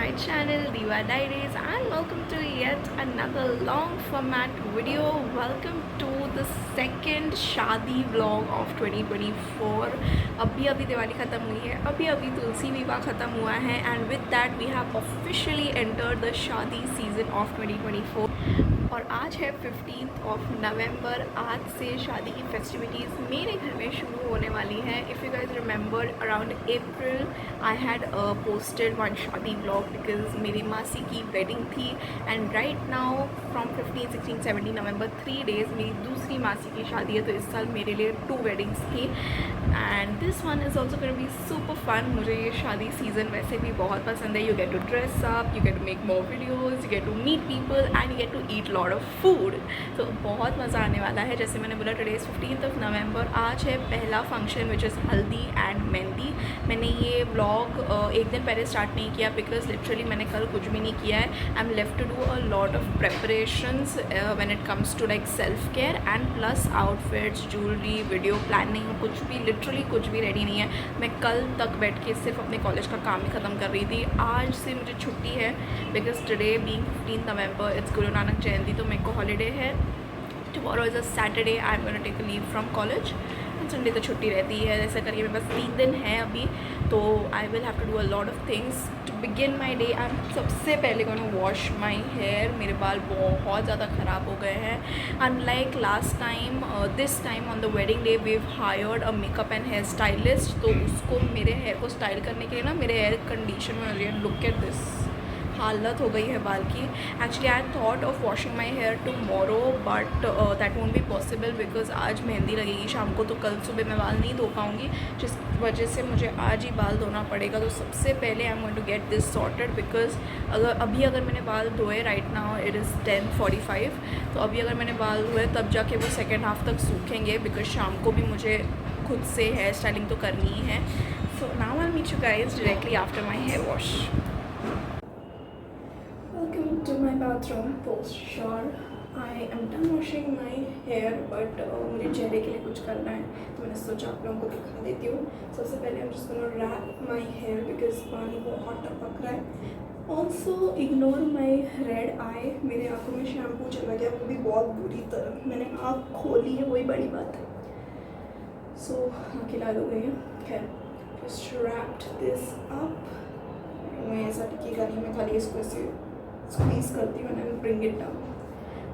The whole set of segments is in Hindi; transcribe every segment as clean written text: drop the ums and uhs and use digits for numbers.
my channel Diva Diaries and welcome to yet another long format video. Welcome to the second शादी vlog of 2024. अभी अभी दिवाली ख़त्म हुई है, अभी अभी तुलसी विवाह ख़त्म हुआ है and with that we have officially entered the शादी season of 2024. और आज है 15 नवंबर। आज से शादी की फेस्टिविटीज़ मेरे घर में शुरू होने वाली हैं। If you guys remember around April I had posted one शादी व्लॉग बिकॉज मेरी मासी की वेडिंग थी and right now from 15, 16, 17 November 3 days मेरी दूसरी मासी की शादी है। तो इस साल मेरे लिए 2 वेडिंग्स थी and this one is also going to be super fun. मुझे ये शादी सीज़न वैसे भी बहुत पसंद है। You get to dress up, you get to make more videos, you get to meet people and you get to eat lot of food. तो बहुत मज़ा आने वाला है। जैसे मैंने बोला टुडे इज़ 15 नवंबर। आज है पहला फंक्शन विच इज़ हल्दी एंड मेहंदी। मैंने ये व्लॉग एक दिन पहले स्टार्ट नहीं किया बिकॉज लिटरली मैंने कल कुछ भी नहीं किया है। I am left to do a lot of preparations when it comes to like self care and plus outfits, jewellery, video planning, कुछ भी लिटरली कुछ भी रेडी नहीं है। मैं कल तक बैठ के सिर्फ अपने कॉलेज का काम ही ख़त्म कर रही थी। आज से मुझे छुट्टी है because today being 15 November it's Guru Nanak Jayanti, तो मेरे को हॉलीडे है। Tomorrow is a Saturday, I am gonna take a leave from college and Sunday तो छुट्टी रहती है। ऐसा करके मेरे पास 3 दिन है अभी, तो I will have to do a lot of things to begin my day. I am सबसे पहले गोना वॉश माई हेयर। मेरे बाल बहुत ज़्यादा ख़राब हो गए हैं। Unlike last time, this time on the wedding day we hired a makeup and hair stylist. तो उसको मेरे हेयर को स्टाइल करने के लिए ना मेरे हेयर कंडीशन में हो रही है। लुक एट दिस, हालत हो गई है बाल की। Actually I thought of washing my hair tomorrow but that won't be possible because आज मेहंदी लगेगी शाम को, तो कल सुबह मैं बाल नहीं धो पाऊँगी, जिस वजह से मुझे आज ही बाल धोना पड़ेगा। तो सबसे पहले I am going to get this sorted because अगर मैंने बाल धोए, राइट नाउ इट इज़ 10:45, तो अभी अगर मैंने बाल धोए तब जाके वो सेकेंड हाफ तक सूखेंगे बिकॉज शाम को भी मुझे खुद से हेयर स्टाइलिंग तो करनी ही है। So now I meet you guys directly after my hair wash. Welcome to my bathroom post shower. I am done washing my hair but मुझे चेहरे के लिए कुछ करना है, तो मैंने सोचा आप लोगों को दिखा देती हूँ। सबसे पहले I'm just gonna wrap my hair because पानी बहुत टपक रहा है। Also ignore my red eye. मेरे आँखों में शैम्पू चला गया, वो भी बहुत बुरी तरह। मैंने आँख खोली है, वही बड़ी बात है। So आँखें लाल हो गई हैं। खैर, just wrapped this up. मैं ऐसा टिकेगा नहीं, मैं खाली इसको ऐसे स्क्वीज़ करती हूँ and bring it down.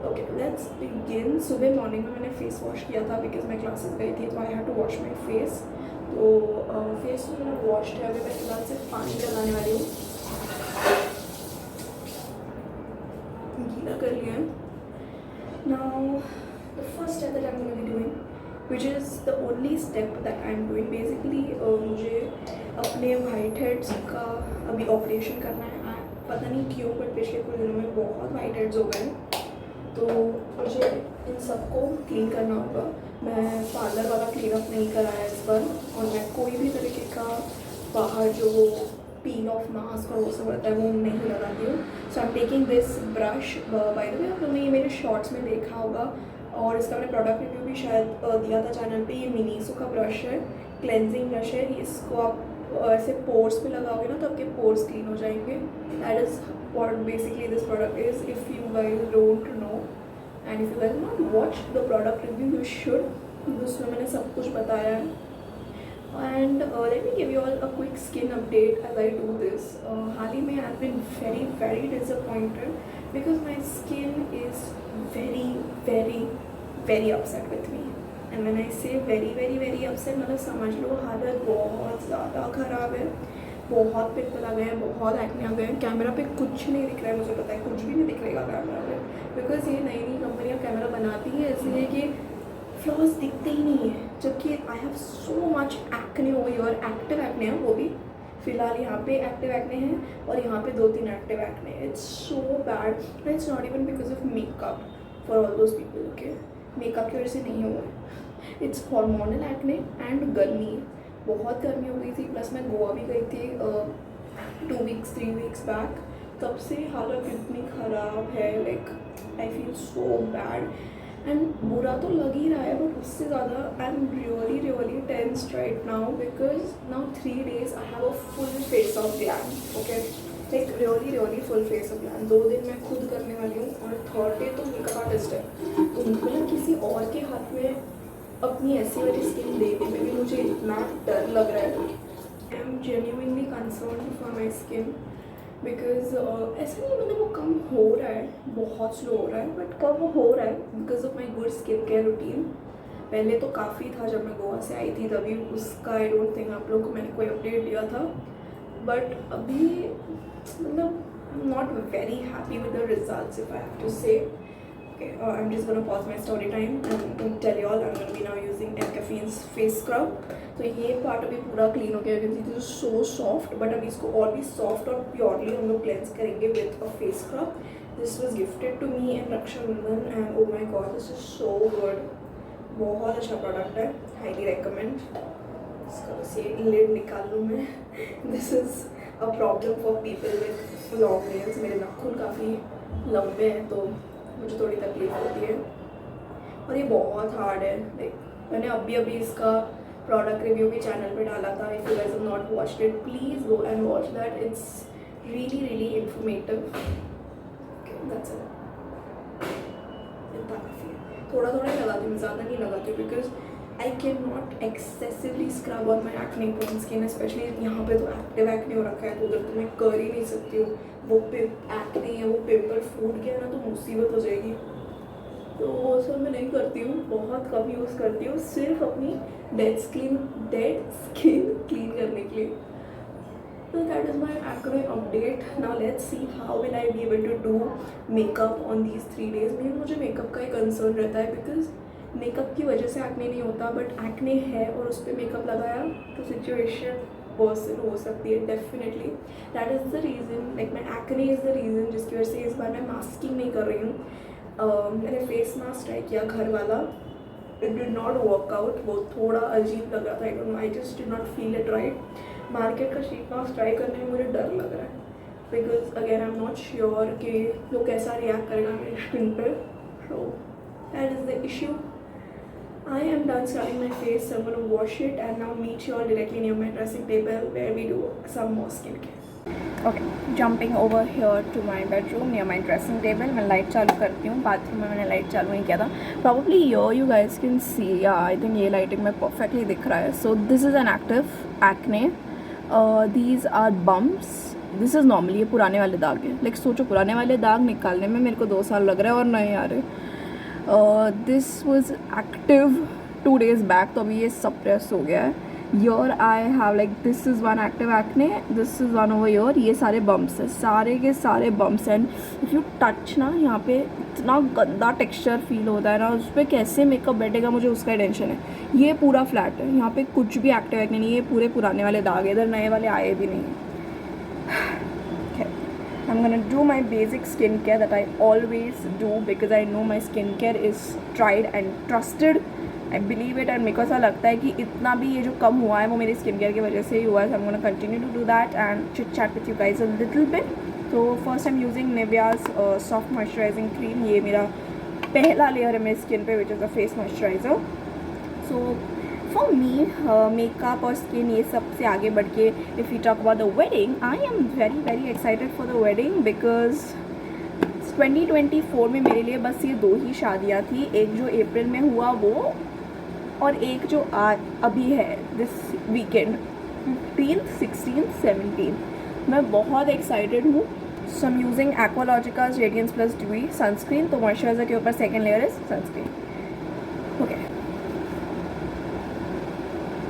Okay let's begin. सुबह मॉर्निंग में मैंने फेस वॉश किया था बिकॉज मैं क्लासेस गई थी, तो I have to wash my face. तो फेस तो मैंने वॉश है। अभी मैं फिलहाल सिर्फ पानी लगाने वाली हूँ, गीला कर लिया है। Now the first step that I am going to be doing which is the only step that I am doing basically, मुझे अपने वाइट हेड्स का अभी ऑपरेशन करना है। पता नहीं क्यों बट पिछले कुछ दिनों में बहुत वाइट हेड्स हो गए, तो मुझे इन सबको क्लीन करना होगा। मैं पार्लर वाला क्लीनअप नहीं कराया इस बार, और मैं कोई भी तरीके का बाहर जो पील ऑफ मास्क और वो सब रहता है वो नहीं लगाती हूँ। So I am taking this brush. By the way आप लोगों ने ये मेरे शॉर्ट्स में देखा होगा और इसका मैंने प्रोडक्ट रिव्यू भी शायद दिया था चैनल पे। ये मिनीसो का ब्रश है, क्लेंजिंग ब्रश है। इसको आप ऐसे पोर्स पे लगाओगे ना तो आपके पोर्स क्लीन हो जाएंगे। That is what basically this product is. If you guys don't know and if you guys not watch the product review you should, उसमें मैंने सब कुछ बताया है। And let me give you all a quick skin update as I do this. हाल ही में I have been very very disappointed because my skin is very very very upset with me. And मैंने इससे वेरी अपसेट मतलब समझ लो हालत बहुत ज़्यादा ख़राब है। बहुत पिंपल आ गए हैं, बहुत एक्ने आ गए हैं। कैमरा पे कुछ नहीं दिख रहा है, मुझे पता है कुछ भी नहीं दिख रहेगा कैमरा पे बिकॉज ये नई नई कंपनियाँ कैमरा बनाती है इसलिए कि फ्लॉज दिखते ही नहीं है। जबकि I have so much acne over here. Active acne है वो भी, फिलहाल यहाँ पे एक्टिव एक्ने हैं और यहाँ पे 2-3 active acne. It's so bad. It's not even because of makeup for all those people. Okay, makeup की वजह से नहीं हुआ है। इट्स हॉर्मोनल एक्ने एंड गर्मी। बहुत गर्मी हो गई थी, प्लस मैं गोवा भी गई थी 2 वीक्स 3 वीक्स बैक। तब से हालत इतनी ख़राब है, like I feel so bad. And बुरा तो लग ही रहा है बट उससे ज़्यादा I am really tensed right now because now 3 days I have a full face of glam. Okay, like really full face plan 2 दिन मैं खुद करने वाली हूँ और थर्ड डे तो मेकअप आर्टिस्ट है, तो मतलब किसी और के हाथ में अपनी ऐसी वाली स्किन देने में भी मुझे इतना डर लग रहा है. I am genuinely concern for my skin because ऐसा नहीं मतलब वो कम हो रहा है, बहुत स्लो हो रहा है, बट कम हो रहा है because of my good skin care routine. पहले तो काफ़ी था जब मैं गोवा से आई थी तभी, उसका आई डोंट थिंक आप लोग को मैंने कोई अपडेट दिया था, बट अभी मतलब I am not very happy with the results if I have to say. Okay, I'm just going to pause my story time and tell you all I'm going to be now using Caffeine's face scrub. तो ये पार्ट अभी पूरा क्लीन हो गया, you can see this is so soft, but अभी इसको और भी सॉफ्ट और प्योरली हम लोग क्लेंस करेंगे with a face scrub. This was gifted to me in Rakshabandhan and oh my god this is so good. बहुत अच्छा प्रोडक्ट है, हाईली रिकमेंड. इसका बस ये लिड निकाल लूँ मैं. This is a problem for people with long nails. मेरे नाखून काफ़ी लंबे हैं तो मुझे थोड़ी तकलीफ होती है और ये बहुत हार्ड है. लाइक मैंने अभी इसका प्रोडक्ट रिव्यू भी चैनल पे डाला था. If you guys have not watched it please go and watch that. It's really informative. Okay that's it. इतना काफ़ी है. थोड़ा ही लगाती हूँ, ज़्यादा नहीं लगाती हूँ because I can not excessively scrub on my acne prone skin. Specially यहाँ पे तो एक्टिव एक्ने हो रखा है तो उधर तो मैं कर ही नहीं सकती हूँ. वो एक्ने है वो पिम्पल फूट गया ना तो मुसीबत हो जाएगी. तो वो सब मैं नहीं करती हूँ, बहुत कम यूज़ करती हूँ, सिर्फ अपनी डेड स्किन क्लीन करने के लिए. तो that is my acne update. Now let's see how will I be able to do makeup on these 3 days. मुझे मेकअप का ही कंसर्न रहता है बिकॉज मेकअप की वजह से एक्ने नहीं होता, बट एक्ने है और उस पर मेकअप लगाया तो सिचुएशन वर्सन हो सकती है definitely. That is the reason, like my acne is the reason जिसकी वजह से इस बार मैं मास्किंग नहीं कर रही हूँ. मैंने फेस मास्क ट्राई किया घर वाला, it did not work out. वो थोड़ा अजीब लग रहा था. I don't know, I just did not feel it right. Market का शीट मास्क ट्राई करने में मुझे डर लग रहा है because again I am not sure कि वो कैसा रिएक्ट करेगा मेरी स्किन पे. So that is the issue. I am done scrubbing my face, so I'm going to wash it and now meet you all directly near my dressing table where we do some more skincare. Okay, jumping over here to my bedroom near my dressing table. मैं लाइट चालू करती हूँ. बाथरूम में मैंने लाइट चालू नहीं किया था. Probably here you guys can see. Yeah, I think ये लाइटिंग में perfectly दिख रहा है. So this is an active acne. These are bumps. This is normally ये पुराने वाले दाग है. Like सोचो पुराने वाले दाग निकालने में मेरे को 2 साल लग रहा है और नए आ रहे. This was active 2 days back तो अभी ये सप्रेस हो गया है. Your I have like this is one active acne, this is one over your. ये सारे बम्प्स हैं, सारे के सारे bumps. And if you touch ना यहाँ पे इतना गंदा टेक्सचर फील होता है ना, उस पर कैसे मेकअप बैठेगा मुझे उसका टेंशन है. ये पूरा फ्लैट है, यहाँ पे कुछ भी एक्टिव एक्ने नहीं है. ये पूरे पुराने वाले दाग है, इधर नए वाले आए भी नहीं हैं. I'm gonna do my basic skincare that I always do because I know my skincare is tried and trusted. I believe it and मेरे को ऐसा लगता है कि इतना भी ये जो कम हुआ है वो मेरी skincare की वजह से ही हुआ है. So I'm gonna continue to do that and chit chat with you guys a little bit. So first I'm using Nivea's soft moisturizing cream. ये मेरा पहला लेयर है मेरी स्किन पे which is a face moisturizer. So for me makeup और स्किन ये सबसे आगे बढ़ के if you talk about the wedding, I am very excited for the wedding because 2024 में मेरे लिए बस ये 2 ही शादियाँ थी. एक जो अप्रैल में हुआ वो और एक जो अभी है this weekend 15th, 16th, 17th. मैं बहुत एक्साइटेड हूँ. So I am using Aqualogica's radiance plus dewy sunscreen. तो मॉइस्चराइजर के ऊपर second layer is sunscreen. Okay.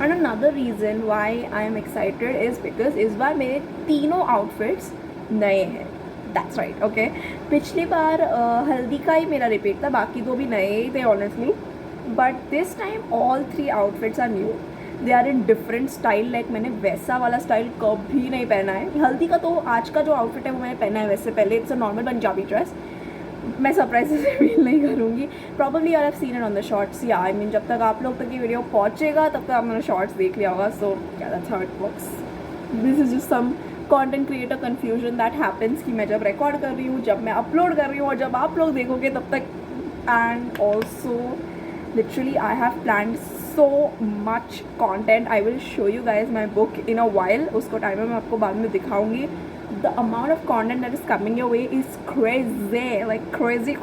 And another reason why I am excited is because इस बार मेरे तीनों outfits नए हैं. That's right, okay. पिछली बार हल्दी का ही मेरा रिपीट था, बाकी 2 भी नए ही थे honestly. But this time all 3 outfits are new. They are in different style. Like मैंने वैसा वाला स्टाइल कभी नहीं पहना है. हल्दी का तो आज का जो आउटफिट है वो मैंने पहना है वैसे पहले. It's a normal Punjabi dress. मैं सरप्राइज से फील नहीं करूँगी. Probably I have seen it on the shorts. या आई मीन जब तक आप लोग तक ये वीडियो पहुँचेगा तब तक आपने शॉर्ट्स देख लिया होगा. So yeah that's how it works. This is just some content creator confusion that happens कि मैं जब रिकॉर्ड कर रही हूँ, जब मैं अपलोड कर रही हूँ और जब आप लोग देखोगे तब तक. And also literally I have planned so much content. I will show you guys my book in a while. उसको टाइम में मैं आपको बाद में दिखाऊंगी. the amount of content that is coming your way is crazy, like crazy.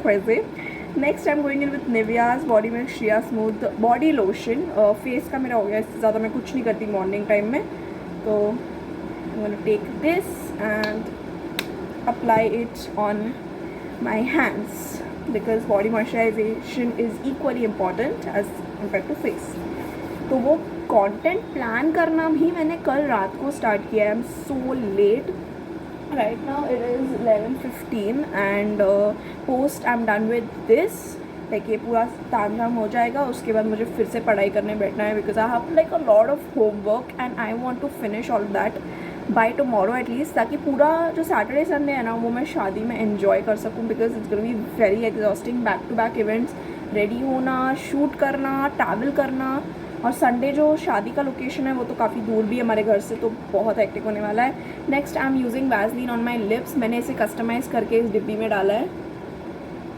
Next I'm going in with Nivea's Body Milk Shea Smooth Body Lotion. Face का मेरा हो गया, इससे ज़्यादा मैं कुछ नहीं करती मॉर्निंग टाइम में, तो I'm going to take this and apply it on my hands because body moisturization is equally important as compared to face. तो वो कंटेंट प्लान करना भी मैंने कल रात को स्टार्ट किया है. I am so let. Right now it is 11:15 and post I am done with this. Like ये पूरा तामझाम हो जाएगा, उसके बाद मुझे फिर से पढ़ाई करने बैठना है because I have like a lot of homework and I want to finish all that by tomorrow at least, ताकि पूरा जो सैटरडे संडे है ना वो मैं शादी में एन्जॉय कर सकूँ because it's gonna be very exhausting. Back to back events, ready होना, शूट करना, ट्रैवल करना, और संडे जो शादी का लोकेशन है वो तो काफ़ी दूर भी है हमारे घर से, तो बहुत हेक्टिक होने वाला है. Next I am using Vaseline on my lips. मैंने इसे कस्टमाइज़ करके इस डिब्बी में डाला है,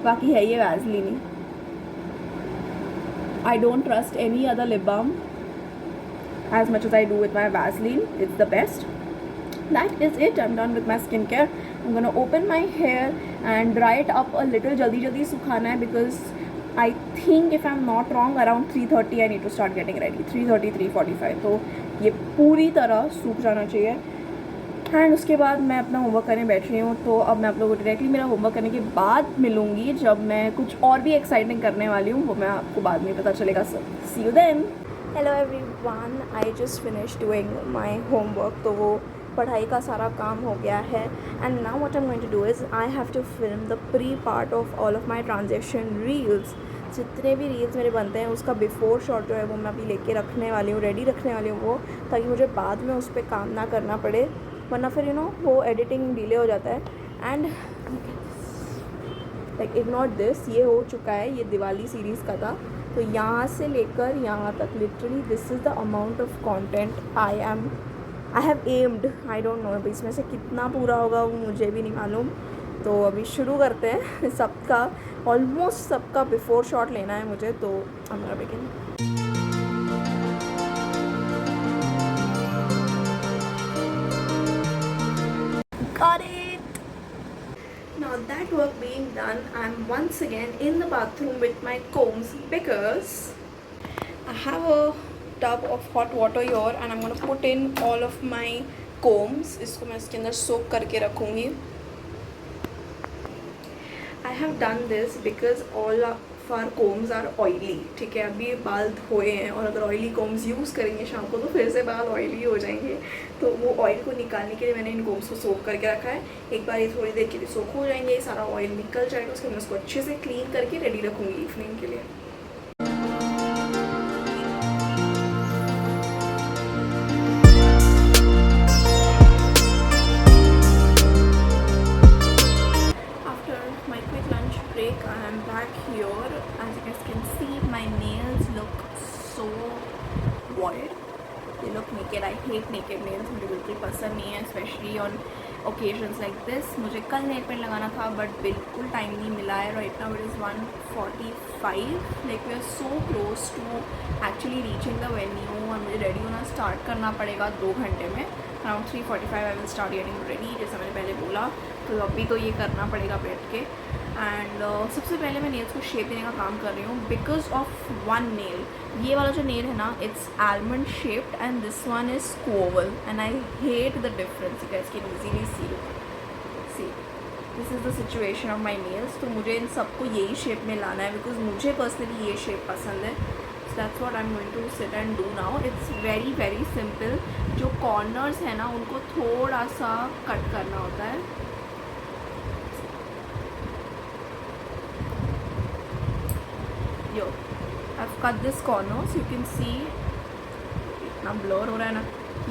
बाकी है ये वैसलीन ही. I don't trust any other lip balm as much as I do with my Vaseline. It's the best. That is it. I'm done with my skincare. I'm gonna open my hair and dry it up a little. जल्दी सुखाना है because I think if I'm not wrong around 3:30 I need to start getting ready. 3:30 3:45 तो ये पूरी तरह सूख जाना चाहिए. एंड उसके बाद मैं अपना होमवर्क करने बैठ रही हूँ. तो अब मैं आप लोगों को डायरेक्टली मेरा होमवर्क करने के बाद मिलूँगी जब मैं कुछ और भी एक्साइटिंग करने वाली हूँ, वो मैं आपको बाद में पता चलेगा. Sir see you then. Hello everyone, I just finish doing my homework. तो वो पढ़ाई का सारा काम हो गया है. And now what I am going to do is I have to film the pre part of all of my transition reels. जितने भी रील्स मेरे बनते हैं उसका बिफोर शॉट जो है वो मैं अभी लेके रखने वाली हूँ, रेडी रखने वाली हूँ वो, ताकि मुझे बाद में उस पर काम ना करना पड़े, वरना फिर वो एडिटिंग डिले हो जाता है. एंड लाइक इग्नोर दिस, ये हो चुका है, ये दिवाली सीरीज़ का था. तो यहाँ से लेकर यहाँ तक literally this is the amount of content I have aimed. I don't know अभी इसमें से कितना पूरा होगा वो मुझे भी नहीं मालूम. तो अभी शुरू करते हैं. सबका ऑलमोस्ट सबका बिफोर शॉट लेना है मुझे, तो हमारा begin. Got it. Now that work being done, I'm once again in the bathroom with my combs because I have a tub of hot water here and I'm going to put in all of my combs. इसको मैं इसके अंदर soak करके रखूँगी. I have done this because all of our combs are oily. ठीक है, अभी बाल धोए हैं और अगर ऑयली combs यूज़ करेंगे शाम को तो फिर से बाल ऑयली हो जाएंगे. तो वो ऑयल को निकालने के लिए मैंने इन कोम्स को सोक करके रखा है. एक बार ये थोड़ी देर के लिए सोक हो जाएंगे, सारा ऑयल निकल जाएगा, उसके बाद उसको अच्छे से क्लीन करके रेडी रखूँगी इवनिंग के लिए. After my quick lunch break, I am back here. As you guys can see, my nails look so void. They look naked. I hate naked nails. मुझे बिल्कुल पसंद नहीं है, specially on occasions like this. मुझे कल नेल पेंट लगाना था बट बिल्कुल टाइम नहीं मिला है. Right now it is 1:45. Like we are so close to actually reaching the venue और मुझे रेडी होना स्टार्ट करना पड़ेगा 2 घंटे में. Around 3:45 I will start getting ready, जैसा मैंने पहले बोला. तो अभी तो ये करना पड़ेगा बैठ के. एंड सबसे पहले मैं नेल्स को शेप देने का काम कर रही हूँ बिकॉज ऑफ वन नेल. ये वाला जो नेल है ना, it's almond shaped and this one is squoval and I hate the difference. You guys can easily see this is the situation of my nails. तो मुझे इन सबको यही शेप में लाना है बिकॉज मुझे पर्सनली ये शेप पसंद है. So that's what I am going to sit and do now. It's very very simple. जो कॉर्नर्स है ना उनको थोड़ा सा कट करना होता है. Yo I've cut this corner, so you can see इतना ब्लर हो रहा है ना.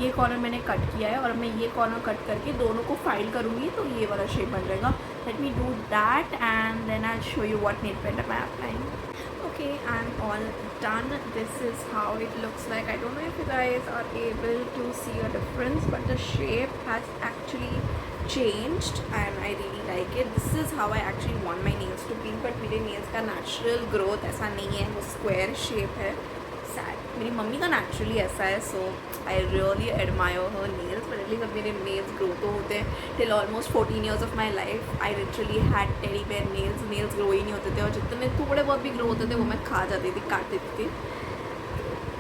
ये कॉर्नर मैंने कट किया है और मैं ये कॉर्नर कट करके दोनों को फाइल करूँगी तो ये वाला शेप बन जाएगा. Let me do that and then I show you what nail paint I am applying. Okay, I'm all done. This is how it looks like. I don't know if you guys are able to see a difference, but the shape has actually changed and I really like it. This is how I actually want my nails to be, but मेरे nails का natural growth ऐसा नहीं है, वो square shape है. सैड। मेरी मम्मी का नेचुरली ऐसा है, so I really admire her nails, but at least अब मेरे नेल्स ग्रो तो होते हैं। Till almost 14 years of my life I literally had teddy bear nails grow ही नहीं होते थे, और जितने थोड़े बहुत भी ग्रो होते थे वो मैं खा जाती थी, काट देती थी।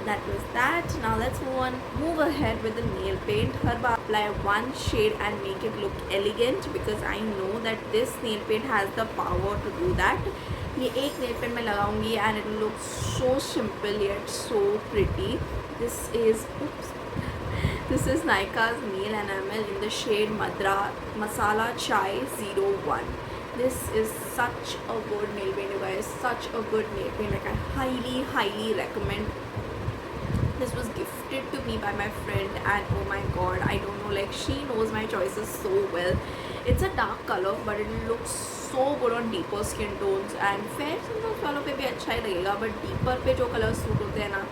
That was that. Now let's move ahead with the nail paint. Her bar apply one shade and make it look elegant, because I know that this nail paint has the power to do that. ये एक nail paint मैं लगाऊंगी and it will look so simple yet so pretty. This is Nykaa's nail enamel in the shade Masala Chai 01. This is such a good nail paint, you guys. Such a good nail paint. Like, I highly recommend. This was gifted to me by my friend, and oh my god, I don't know, like, she knows my choices so well. It's a dark color but it looks so good on deeper skin tones, and fair skin वालों पे भी अच्छा ही लगेगा, but deeper पे जो कलर सूट होते हैं ना,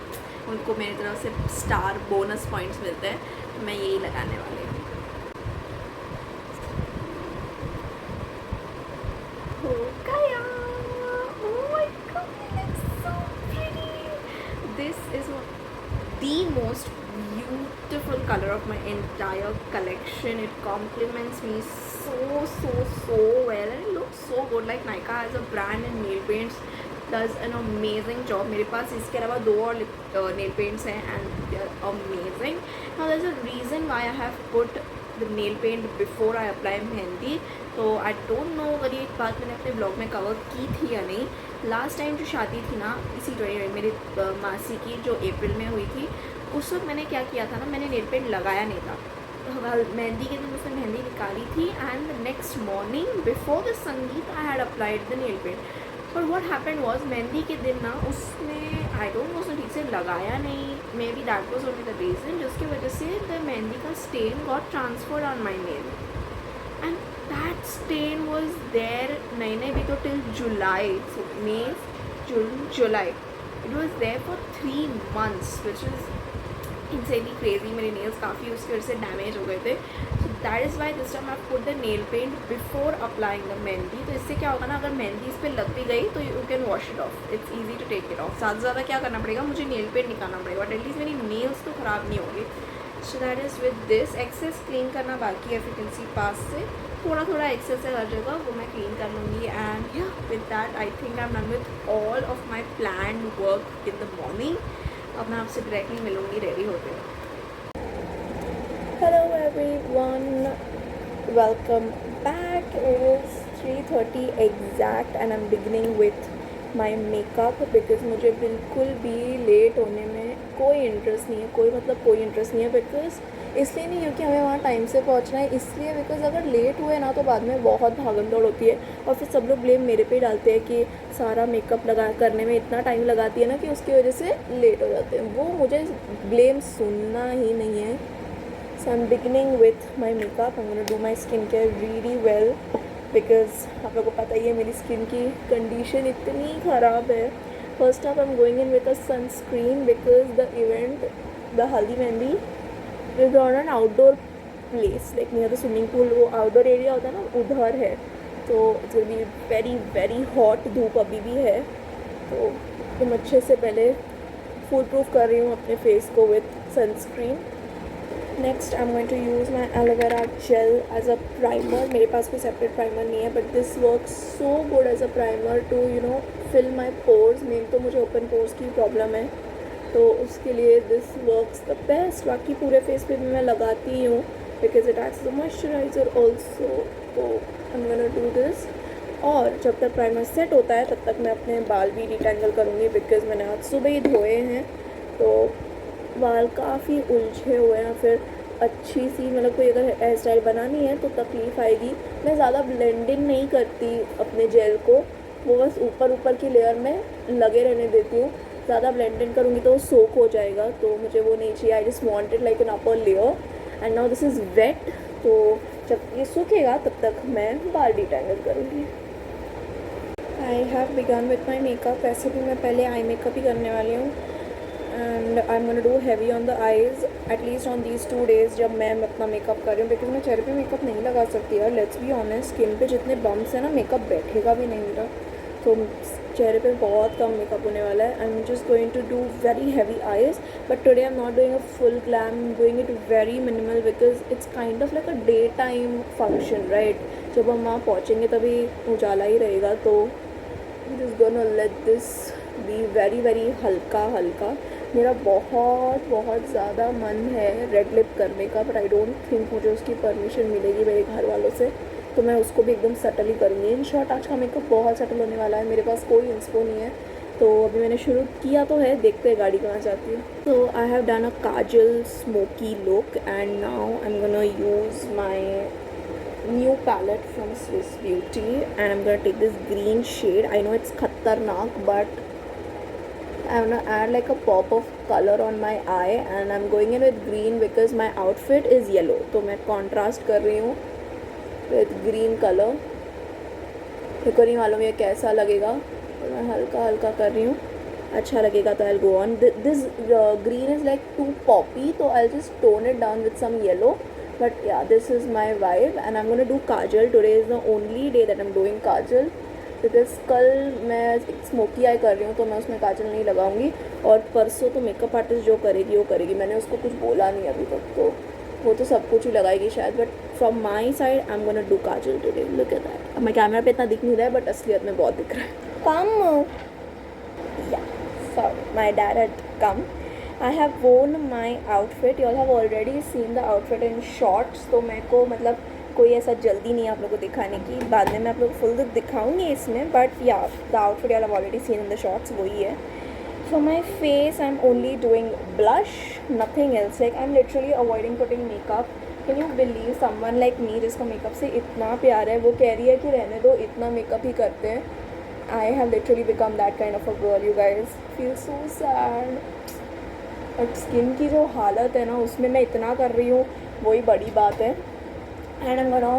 उनको मेरी तरफ से स्टार बोनस पॉइंट्स मिलते हैं, तो मैं यही लगाने वाली हूँ। हो गया। Oh my god, it looks so pretty. This is the most beautiful color of my entire collection. It complements me so well, and it looks so good. Like, Nykaa as a brand in nail paints does an amazing job. मेरे पास इसके अलावा 2 और nail paints हैं and they are amazing. Now there's a reason why I have put the nail paint before I apply mehndi. तो I don't know अगर ये बात मैंने अपने ब्लॉग में कवर की थी या नहीं। लास्ट टाइम जो शादी थी ना, इसी 20 मेरी मासी की, जो अप्रैल में हुई थी, उस वक्त मैंने क्या किया था ना, मैंने नेल पेंट लगाया नहीं था। मेहंदी के दिन उसने मेहंदी निकाली थी, and the next morning before the sangeet I had applied the nail paint. But what happened was, mehndi के दिन ना उसने, आई डोंट नो, उसने ठीक से लगाया नहीं, maybe that was only the reason, जिसकी वजह से द मेहंदी का stain got transferred on my nail, and that stain was there नहीं भी तो till July, so May, June, July, it was there for 3 months, which is insanely crazy. मेरे nails काफ़ी उसकी वजह से डैमेज हो गए थे, so that is why this time I put the nail paint before applying the mehndi. तो इससे क्या होगा ना, अगर मेहंदी इस पर लग भी गई तो you can wash it off, it's easy to take it off। ज़्यादा से ज़्यादा क्या करना पड़ेगा, मुझे nail paint निकालना पड़ेगा, बट एटलीस्ट मेरी nails तो ख़राब नहीं होगी। So that is with this। Excess clean करना बाकी है, if you can see पास से थोड़ा एक्सेस है हर जगह, वो मैं क्लीन कर लूँगी। एंड या with that I think I am done with all of my plan work in the morning. अब मैं आपसे डायरेक्टली मिलूँगी रेडी होते हुए। Hello everyone, welcome back. It is 3:30 exact and I am beginning with my makeup, because मुझे बिल्कुल भी लेट होने में कोई इंटरेस्ट नहीं है, कोई इंटरेस्ट नहीं है। बिकॉज इसलिए नहीं क्योंकि हमें वहाँ टाइम से पहुँचना है, इसलिए बिकॉज अगर लेट हुए ना तो बाद में बहुत भागम दौड़ होती है, और फिर सब लोग ब्लेम मेरे पे डालते हैं कि सारा मेकअप करने में इतना टाइम लगाती है ना कि उसकी वजह से लेट हो जाते हैं। वो मुझे ब्लेम सुनना ही नहीं है। So I am beginning with my makeup. I am gonna do my skin care really well, because आप लोगों को पता ही है मेरी स्किन की कंडीशन इतनी ख़राब है। First of I am going in with a sunscreen, because the event, the haldi mehndi is on an outdoor place, like near the swimming pool, वो आउटडोर एरिया होता है ना, उधर है। तो it's will be very very hot, धूप अभी भी है, तो तुम अच्छे से पहले फुल प्रूफ कर रही हूँ अपने फेस को with sunscreen. Next I am going to use my aloe vera gel as a primer. मेरे पास कोई सेपरेट प्राइमर नहीं है, but this work so good as a primer to fill my pores. मेन तो मुझे ओपन पोर्स की प्रॉब्लम है, तो उसके लिए दिस वर्क्स द बेस्ट। बाकी पूरे फेस पे भी मैं लगाती हूँ, because it acts the moisturizer also. तो I am gonna do this, और जब तक प्राइमर सेट होता है तब तक मैं अपने बाल भी डिटेंगल करूँगी, बिकॉज मैंने आज सुबह ही धोए हैं, तो बाल काफ़ी उलझे हुए हैं। फिर अच्छी सी मतलब कोई अगर हेयर स्टाइल बनानी है तो तकलीफ़ आएगी। मैं ज़्यादा ब्लेंडिंग नहीं करती अपने जेल को, वो बस ऊपर की लेयर में लगे रहने देती हूँ। ज़्यादा ब्लेंडिंग करूँगी तो वो सोक हो जाएगा, तो मुझे वो नहीं चाहिए। I just wanted like an upper layer, and now this is wet. तो जब ये सूखेगा तब तक मैं बाल डिटेंगल करूँगी। I have begun with my makeup. वैसे भी मैं पहले आई मेकअप ही करने वाली हूँ, and I am gonna do heavy on the eyes at least on these 2 days जब मैं अपना मेकअप कर रही हूँ, बिकॉज मैं चेहरे पे मेकअप नहीं लगा सकती यार। लेट्स बी ऑनेस्ट, स्किन पे जितने बम्स हैं ना, मेकअप बैठेगा भी नहीं मेरा। तो चेहरे पे बहुत कम मेकअप होने वाला है. I am just going to do very heavy eyes, but today I am not doing a full glam, I am doing it very minimal because it's kind of like a day time function, right. जब हम वहाँ पहुँचेंगे तभी उजाला ही रहेगा, तो just gonna let this be very very हल्का हल्का. मेरा बहुत बहुत ज़्यादा मन है रेड लिप करने का, बट आई डोंट थिंक मुझे उसकी परमिशन मिलेगी मेरे घर वालों से, तो मैं उसको भी एकदम सटल ही करूँगी. इन शॉर्ट आज का मेकअप बहुत सटल होने वाला है. मेरे पास कोई इंस्पो नहीं है, तो अभी मैंने शुरू किया तो है, देखते हैं गाड़ी कहाँ जाती है. तो I have done a kajal smoky look and now I am gonna use my new palette from Swiss Beauty and I am gonna take this green shade. I know it's खतरनाक, but I'm gonna add like a pop of color on my eye and I'm going in with green because my outfit is yellow. तो मैं contrast कर रही हूँ with green color. देखो नहीं मालूम ये कैसा लगेगा, तो मैं हल्का हल्का कर रही हूँ. अच्छा लगेगा तो I'll go on. This green is like too poppy, तो I'll just tone it down with some yellow. But yeah, this is my vibe and I'm gonna do kajal. Today is the only day that I'm doing kajal. Because कल मैं एक स्मोकी आई कर रही हूँ, तो मैं उसमें काजल नहीं लगाऊंगी, और परसों तो मेकअप आर्टिस्ट जो करेगी वो करेगी. मैंने उसको कुछ बोला नहीं अभी तक, तो वो तो सब कुछ ही लगाएगी शायद. But from my side I am gonna do Kajal today. Look at that. अब मैं कैमरा पे इतना दिख नहीं रहा है, बट असलियत में बहुत दिख रहा है. कम या sorry, my dad had come. I have worn my outfit. You all have already seen the outfit in shorts, तो मेरे को मतलब कोई ऐसा जल्दी नहीं है आप लोगों को दिखाने की. बाद में मैं आप लोगों को फुल लुक दिखाऊंगी इसमें, बट या the outfit I have already seen in the shorts वही है. For my face I am only doing blush, nothing else. Like I am literally avoiding putting makeup. Can you believe someone like me जिसको मेकअप से इतना प्यार है, वो कह रही है कि रहने दो, इतना मेकअप ही करते हैं. I have literally become that kind of a girl. You guys feel so sad. But skin की जो हालत है ना, उसमें मैं इतना कर रही हूँ, वही बड़ी बात है. And I'm gonna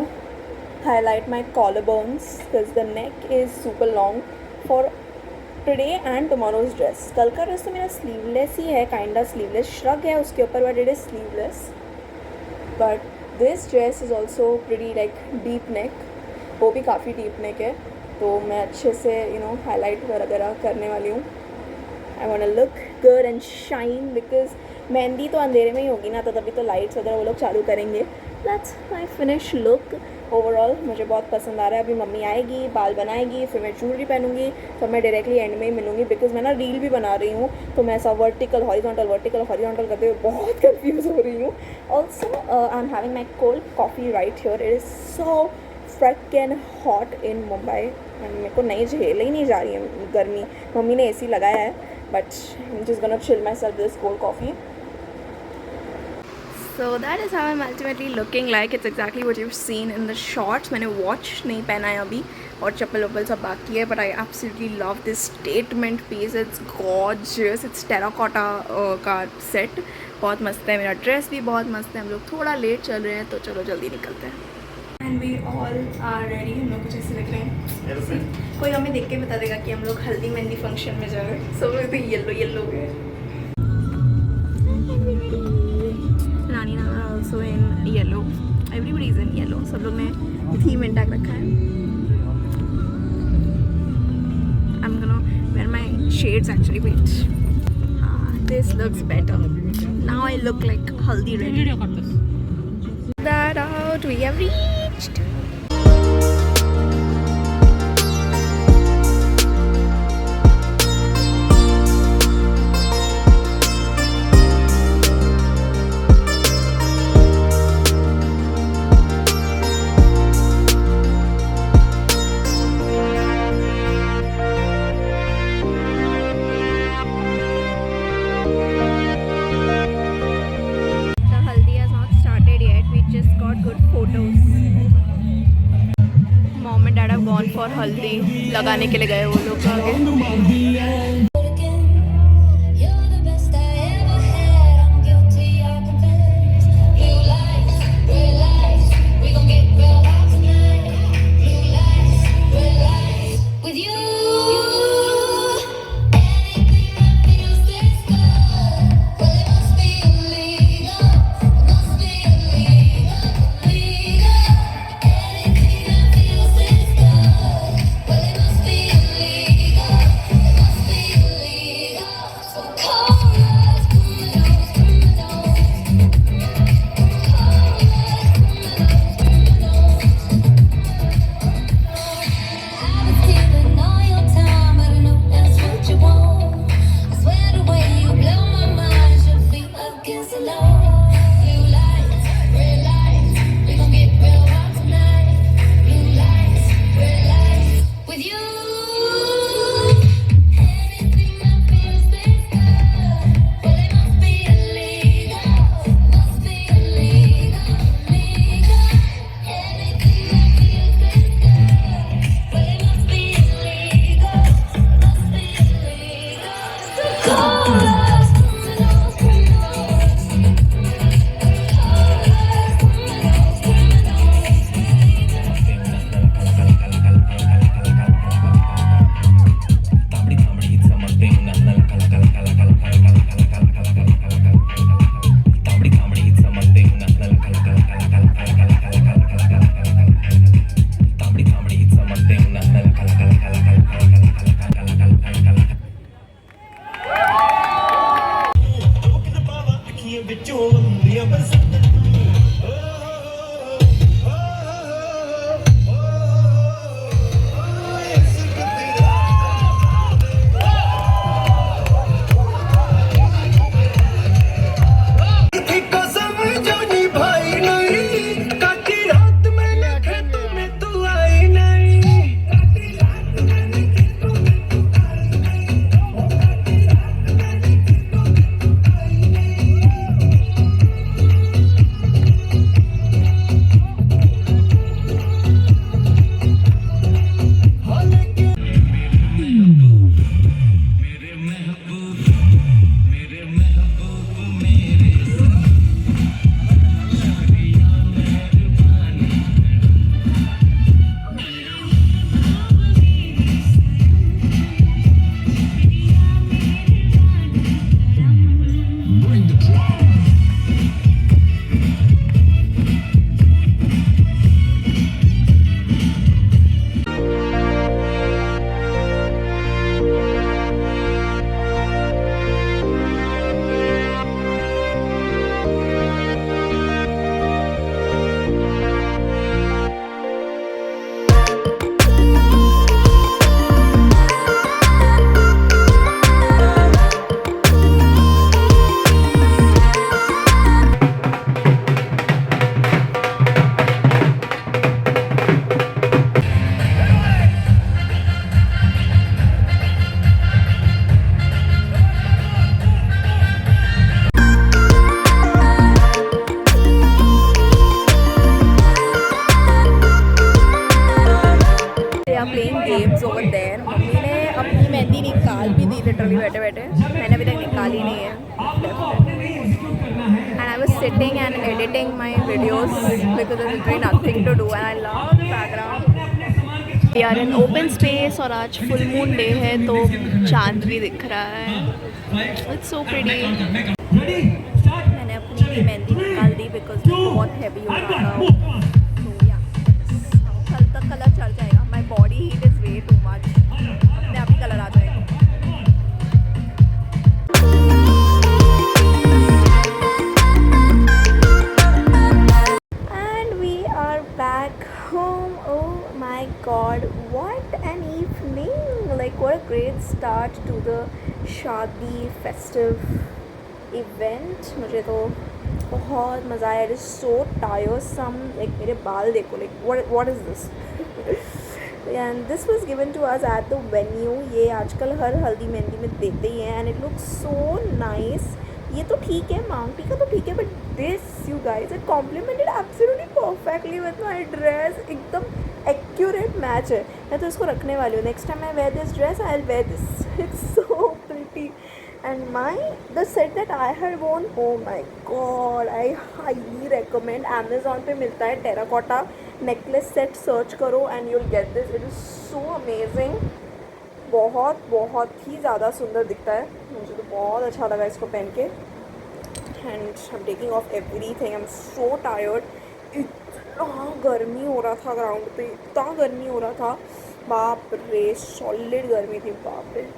highlight my collarbones because the neck is super long for today and tomorrow's dress. कल का ड्रेस तो मेरा sleeveless ही है, kinda sleeveless. श्रग है उसके ऊपर, but it is sleeveless. But this dress is also pretty like deep neck. वो भी काफ़ी deep neck है, तो मैं अच्छे से highlight वगैरह करने वाली हूँ. I wanna look good and shine because mehndi तो अंधेरे में ही होगी ना, तो तभी तो लाइट्स वगैरह वो लोग चालू करेंगे. That's my finish look. Overall मुझे बहुत पसंद आ रहा है. अभी मम्मी आएगी, बाल बनाएगी, फिर मैं ज्वेलरी पहनूंगी, तो मैं डायरेक्टली एंड में ही मिलूंगी. बिकॉज मैं ना रील भी बना रही हूँ, तो मैं ऐसा वर्टिकल हॉरिजॉन्टल करते हुए बहुत कंफ्यूज हो रही हूँ. Also I am having my cold coffee right here. It is so freaking hot in Mumbai. मेरे को नहीं झेल ही नहीं जा रही है गर्मी. मम्मी ने AC लगाया है, but I am just gonna chill my self this cold coffee. So that is how I'm ultimately looking like. It's exactly what you've seen in the shorts. मैंने वॉच नहीं पहना है अभी, और चप्पल वप्पल सब बाकी है. But I absolutely love this statement piece. It's gorgeous. It's terracotta का सेट. बहुत मस्त है. मेरा ड्रेस भी बहुत मस्त है. हम लोग थोड़ा लेट चल रहे हैं, तो चलो जल्दी निकलते हैं. And we all are ready. हम लोग कुछ ऐसे लग रहे हैं, कोई हमें देख के बता देगा कि हम लोग हल्दी मेहंदी फंक्शन में जा रहे हैं. सब लोग तो येलो है. नानी नाना also in yellow. Everybody is in yellow. सब लोग ने थीम इंटैक्ट रखा है. I am gonna wear my shades actually. Wait, हाँ, this looks better. Now I look like haldi ready. That out, we have reached. For haldi लगाने के लिए गए वो लोग आगे. Over there. मम्मी ने अपनी मेहंदी निकाल भी दी लिटरली बैठे बैठे, मैंने अभी तक निकाली नहीं है। And I was sitting and editing my videos because there is literally nothing to do and I love the background. We are in open space और आज फुल मून डे है तो चांद भी दिख रहा है। It's so pretty. मैंने अपनी मेहंदी निकाल दी बिकॉज बहुत हैवी हो रहा था। तो या कल तक कलर चढ़ जाएगा। My body heat is way too much, अपने आप ही कलर आ जाएगा। And we are back home. Oh my god, what an evening, like what a great start to the shaadi festive event. मुझे तो बहुत मज़ा आया। It is so tiresome, like मेरे बाल देखो, like what is this. And this was given to us at the venue. ये आजकल हर हल्दी मेहंदी में देते ही हैं and it looks so nice. ये तो ठीक है, मांगटी का तो ठीक है, but this you guys it complemented absolutely perfectly with my dress. एकदम एक्यूरेट मैच है। मैं तो इसको रखने वाली हूँ। Next time I wear this dress I will wear this. It's so pretty. And the set that I had worn, oh my god, I highly recommend. Amazon पे मिलता है, terracotta necklace set search करो and you'll get this. It is so amazing. बहुत बहुत ही ज़्यादा सुंदर दिखता है। मुझे तो बहुत अच्छा लगा इसको पहन के। And I'm taking off everything. I'm so tired. इतना गर्मी हो रहा था ग्राउंड पे, इतना गर्मी हो रहा था, बाप रे, सॉलिड गर्मी थी, बाप रे।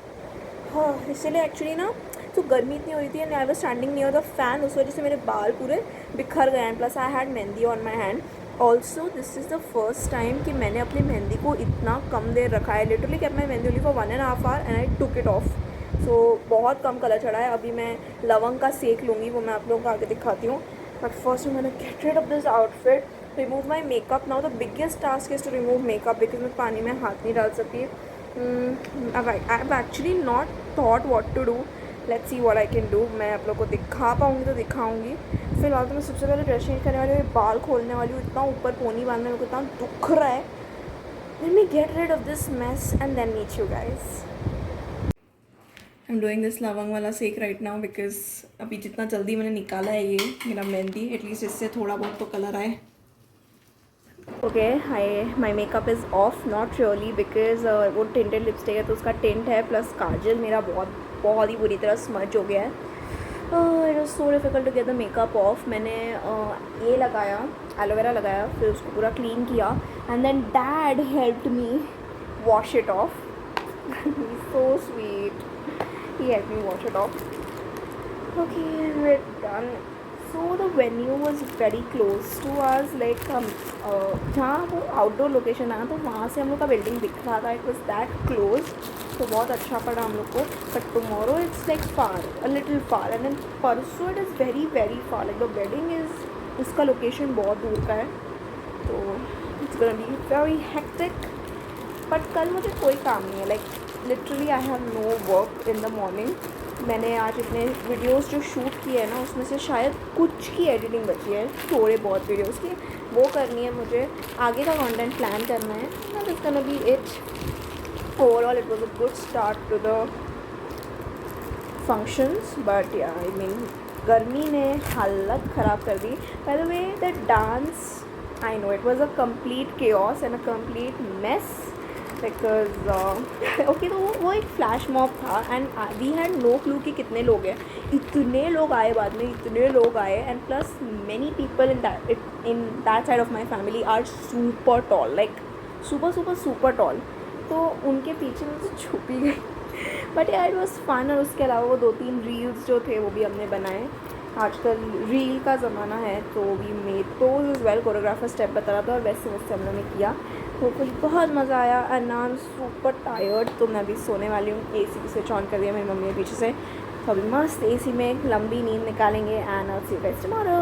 हाँ, इसीलिए एक्चुअली ना तो गर्मी इतनी हो रही थी and I was standing near the fan, उस वजह से मेरे बाल पूरे बिखर गए हैं। Plus I had mehndi on my hand also. This is the first time कि मैंने अपनी मेहंदी को इतना कम देर रखा है। Literally kept my mehndi only for 1.5 hour and I took it off. So बहुत कम कलर चढ़ा है। अभी मैं लवंग का सेक लूँगी, वो मैं आप लोगों को आगे दिखाती हूँ। बट फर्स्ट मैंने get rid of this outfit, remove my makeup. Now the biggest task is to remove makeup because मैं पानी में हाथ नहीं डाल सकती। I've actually not thought what to do. Let's see what I can do. मैं आप लोग को दिखा पाऊँगी तो दिखाऊँगी। फिलहाल तो मैं सबसे पहले ड्रेस चेंज करने वाली हूँ, बाल खोलने वाली हूँ। इतना ऊपर पोनी बांधने में इतना दुख रहा है। Let me get rid of this mess and then meet you guys. I'm doing this लवंग वाला सेक right now because अभी जितना जल्दी मैंने निकाला है ये मेरा मेहंदी, एटलीस्ट इससे थोड़ा बहुत तो कलर आए। Okay, my makeup is of, not really because वो टिंटेड लिपस्टिक है तो उसका टिंट है, प्लस काजल मेरा बहुत ही बुरी तरह स्मज हो गया है। It was so difficult to get the makeup off. मैंने ये लगाया, एलोवेरा लगाया, फिर उसको पूरा क्लीन किया and then dad helped me wash it off. So sweet, he helped me wash it off. Okay, we're done. So the venue was very close to us, like जहाँ वो आउटडोर लोकेशन आया तो वहाँ से हम लोग का बिल्डिंग दिख रहा था। इट वॉज दैट क्लोज, तो बहुत अच्छा पड़ा हम लोग को। But tomorrow it's like far, a little far, and then परसों it is very very far, like the wedding is, उसका लोकेशन बहुत दूर का है, तो it's gonna be very hectic. But कल मुझे कोई काम नहीं है, like literally I have no work in the morning. मैंने आज इतने वीडियोस जो शूट किए हैं ना, उसमें से शायद कुछ की एडिटिंग बची है, थोड़े बहुत वीडियोस की, वो करनी है मुझे। आगे का कंटेंट प्लान करना है। That is gonna be it. Overall it was a good start to the functions, but yeah I mean गर्मी ने हालत ख़राब कर दी। By the way the dance, I know it was a complete chaos and a complete mess because okay, तो वो एक फ्लैश मॉब था and we had no clue कि कितने लोग हैं। इतने लोग आए, बाद में इतने लोग आए, and plus many people in that side of my family are super tall, like super tall, तो उनके पीछे मुझे छुपी गई। बट यार इट वॉज फन। और उसके अलावा वो 2-3 रील्स जो थे वो भी हमने बनाए। आजकल रील का ज़माना है तो we made those as well. Choreographer step बता रहा था और वैसे हम लोगों ने किया, तो कुछ बहुत मज़ा आया। And I am super tired, तो मैं अभी सोने वाली हूँ। AC भी स्विच ऑन कर दिया मेरी मम्मी ने पीछे से, तो अभी मस्त AC में लंबी नींद निकालेंगे। And I will see you guys tomorrow.